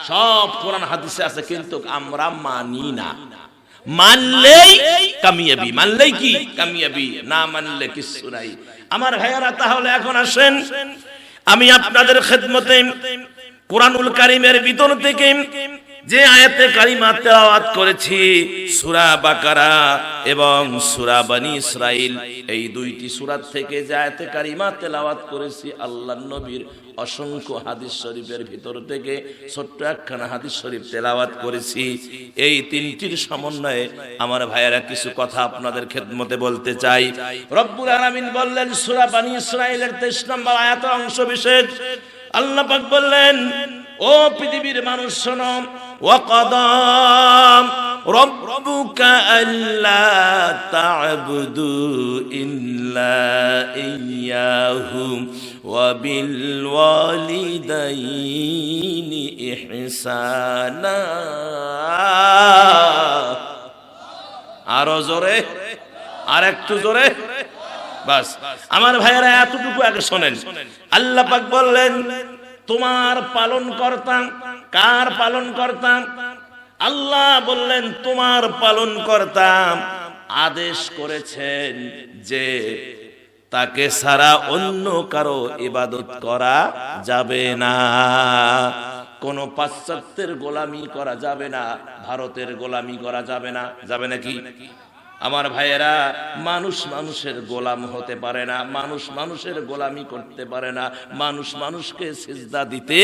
সব কোরআন হাদিসে আছে, কিন্তু আমরা মানি না। মানলেই কামিয়াবি, মানলেই কি কামিয়াবি, না মানলে কিছু নাই। আমার ভাইয়ারা, তাহলে এখন আসেন আমি আপনাদের খেদমতে কোরআনুল কারীমের ভিতর থেকে যে আয়াতে কারিমা তেলাওয়াত করেছি, সূরা বাকারা এবং সূরা বনী ইসরাইল, এই দুইটি সূরা থেকে যে আয়াতে কারিমা তেলাওয়াত করেছি, আল্লাহর নবীর অসংখ্য হাদিস শরীফের ভিতর থেকে ছোট্ট একখানা হাদিস শরীফ তেলাওয়াত করেছি। এই তিনটির সমন্বয়ে আমার ভাইয়েরা কিছু কথা আপনাদের খেদমতে বলতে চাই। রব্বুল আলামিন বললেন সূরা বনী ইসরাইলের 23 নম্বর আয়াতের অংশ বিশেষ, আল্লাহ পাক বললেন, ও পৃথিবীর মানুষ শোনো, ওয়াকাদা রাব্বুকা আল্লা তা'বুদু ইল্লা ইয়্যাহু ওয়া বিল ওয়ালিদাইনি ইহসানা। আরো জোরে, আর একটু জোরে, বাস। আমার ভাইয়েরা এতটুকু আগে শোনেন। আল্লাহ পাক বললেন তোমার পালন কর্তা। কার পালন কর্তা? আল্লাহ বললেন তোমার পালন কর্তা আদেশ করেছেন যে তাকে ছাড়া অন্য কারো ইবাদত করা যাবে না, কোন পাশ্চাত্যের গোলামি করা যাবে না, ভারতের গোলামি করা যাবে না। যাবে নাকি? আমার ভাইয়েরা, মানুষ মানুষের গোলাম হতে পারে না, মানুষ মানুষের গোলামি করতে পারে না, মানুষ মানুষকে সিজদা দিতে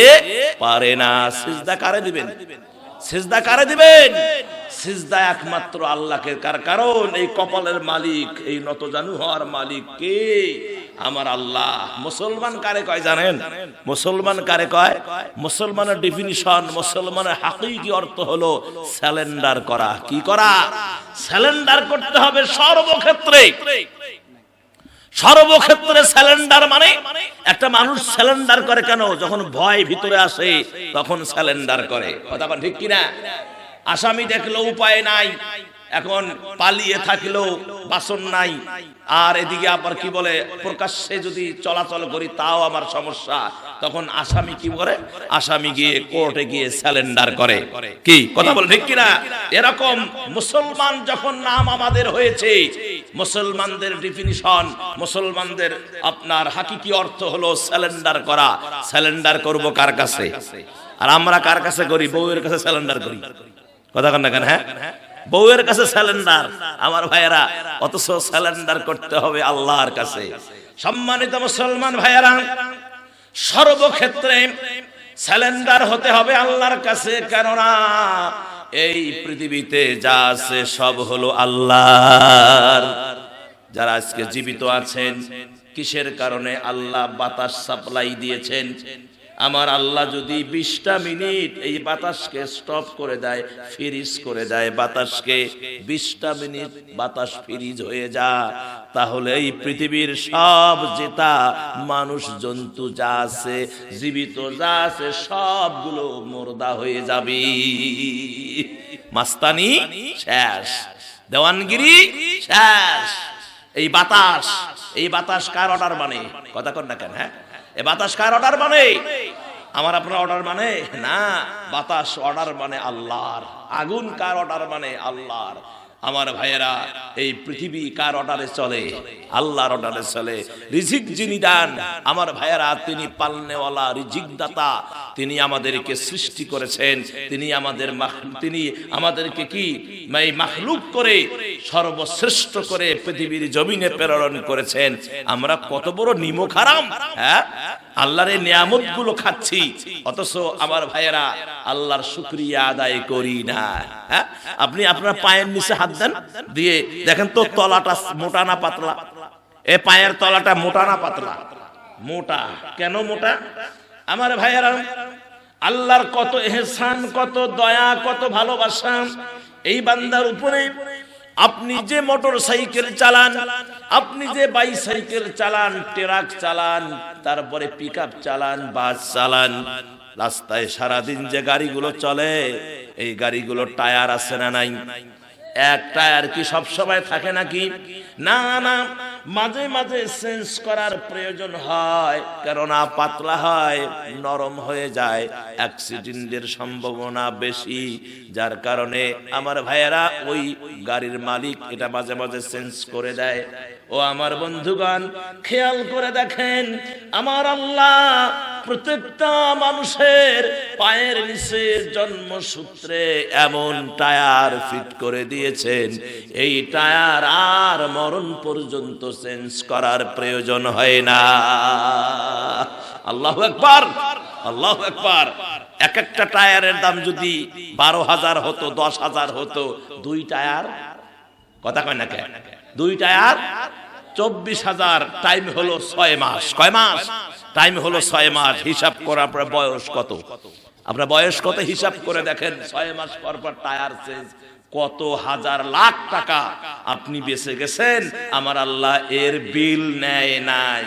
পারে না। সিজদা কারে দিবেন? সিজদা কারে দিবেন? সিজদা একমাত্র আল্লাহকে। কারণ এই কপালের মালিক, এই নতজানু হওয়ার মালিক কে? আমার আল্লাহ। মুসলমান কারে কয় জানেন? মুসলমান কারে কয়? মুসলমানের ডেফিনিশন, মুসলমানের হাকিকি অর্থ হলো সারেন্ডার করা। কি করা? সারেন্ডার করতে হবে সর্বক্ষেত্রে। সর্বক্ষেত্রে সারেন্ডার মানে একটা মানুষ সারেন্ডার করে কেন? যখন ভয় ভিতরে আসে তখন সারেন্ডার করে। কথা বল ঠিক কিনা? আসামি দেখলো উপায় নাই, এখন পালিয়ে থাকলেও বাসন নাই, আর এদিকে আবার কি বলে প্রকাশ্যে যদি চলাচল করি তাও আমার সমস্যা, তখন আসামি কি করে? আসামি গিয়ে কোর্টে গিয়ে সারেন্ডার করে। কি কথা বল ঠিক কিনা? এরকম মুসলমান যখন নাম আমাদের হয়েছে, মুসলমানদের ডেফিনিশন, মুসলমানদের আপনার হাকিকি অর্থ হলো সারেন্ডার করা। সারেন্ডার করব কার কাছে? আর আমরা কার কাছে করি? বউয়ের কাছে সারেন্ডার করি। কথা কন না কেন? হ্যাঁ, বউয়ের কাছে সারেন্ডার। আমার ভাইয়েরা, অথচ সারেন্ডার করতে হবে আল্লাহর কাছে। সম্মানিত মুসলমান ভাইয়েরা, সর্বক্ষেত্রে সারেন্ডার হতে হবে আল্লাহর কাছে। কেননা এই পৃথিবীতে যা আছে সব হলো আল্লাহর। যারা আজকে জীবিত আছেন, কিসের কারণে? আল্লাহ বাতাস সাপ্লাই দিয়েছেন। আমার আল্লাহ যদি 20টা মিনিট এই বাতাসকে স্টপ করে দেয়, ফ্রিজ করে দেয় বাতাসকে, 20টা মিনিট বাতাস ফ্রিজ হয়ে যায়, তাহলে এই পৃথিবীর সব জেতা মানুষ জন্তু যা আছে, জীবিত যা আছে, সবগুলো মুর্দা হয়ে যাবে। মাস্তানি শেষ, দেওয়ানগিরি শেষ। এই বাতাস কার অর্ডার মানে? কথা কর না কেন? হ্যাঁ, এ বাতাস কার অর্ডার মানে? আমার আপনার অর্ডার মানে না। বাতাস অর্ডার মানে আল্লাহর। আগুন কার অর্ডার মানে? আল্লাহর। আমার ভাইয়েরা, এই পৃথিবী কার অর্ডারে চলে? আল্লাহর অর্ডারে চলে। রিজিক যিনি দেন, আমার ভাইয়েরা, তিনি পালনেওয়ালা, রিজিক দাতা। তিনি আমাদেরকে সৃষ্টি করেছেন, তিনি আমাদেরকে কি মাখলুক করে সর্বশ্রেষ্ঠ করে পৃথিবীর জমিনে প্রেরণ করেছেন। আমরা কত বড় নিমক হারাম! হ্যাঁ, আল্লাহর এই নিয়ামত গুলো খাচ্ছি, অথচ আমার ভাইয়েরা আল্লাহর শুকরিয়া আদায় করি না। হ্যাঁ, আপনি আপনার পায়ের নিচে হাত দেন, দিয়ে দেখেন তো তলাটা মোটা না পাতলা? এ পায়ের তলাটা মোটা না পাতলা? মোটা। কেন মোটা? আমার ভাইয়েরা, আল্লাহর কত ইহসান, কত দয়া, কত ভালোবাসা এই বান্দার উপরে। আপনি যে মোটর সাইকেল চালান, আপনি যে বাইসাইকেল চালান, ট্রাক চালান, তারপরে পিকআপ চালান, বাস চালান, রাস্তায় সারাদিন যে গাড়িগুলো চলে, এই গাড়িগুলো টায়ার আছে না নাই? এক টায়ার কি সব সময় থাকে নাকি? না না, মাঝে মাঝে চেঞ্জ করার প্রয়োজন হয়, কেননা পাতলা হয়, নরম হয়ে যায়, অ্যাক্সিডেন্টের সম্ভাবনা বেশি। যার কারণে আমার ভাইয়েরা ওই গাড়ির মালিক এটা মাঝে মাঝে চেঞ্জ করে দেয়। ও আমার বন্ধুগণ, খেয়াল করে দেখেন, আমার আল্লাহ প্রত্যেকটা মানুষের পায়ের নিচে জন্মসূত্রে এমন টায়ার ফিট করে দিয়েছেন, এই টায়ার আর মরণ পর্যন্ত চেঞ্জ করার প্রয়োজন হয় না। আল্লাহু আকবার, আল্লাহু আকবার। এক একটা টায়ারের দাম যদি 12,000 হতো, 10,000 হতো, দুই টায়ার, কথা কয় না কে, দুই টায়ার 24,000, টাইম হলো 6 মাস। কয় মাস? টাইম হলো 6 মাস। হিসাব করা আপনার বয়স কত, আপনার বয়স কত হিসাব করে দেখেন। 6 মাস পর পর টায়ার চেঞ্জ, কত হাজার লাখ টাকা আপনি বেঁচে গেছেন, আমার আল্লাহ এর বিল নেয় নাই।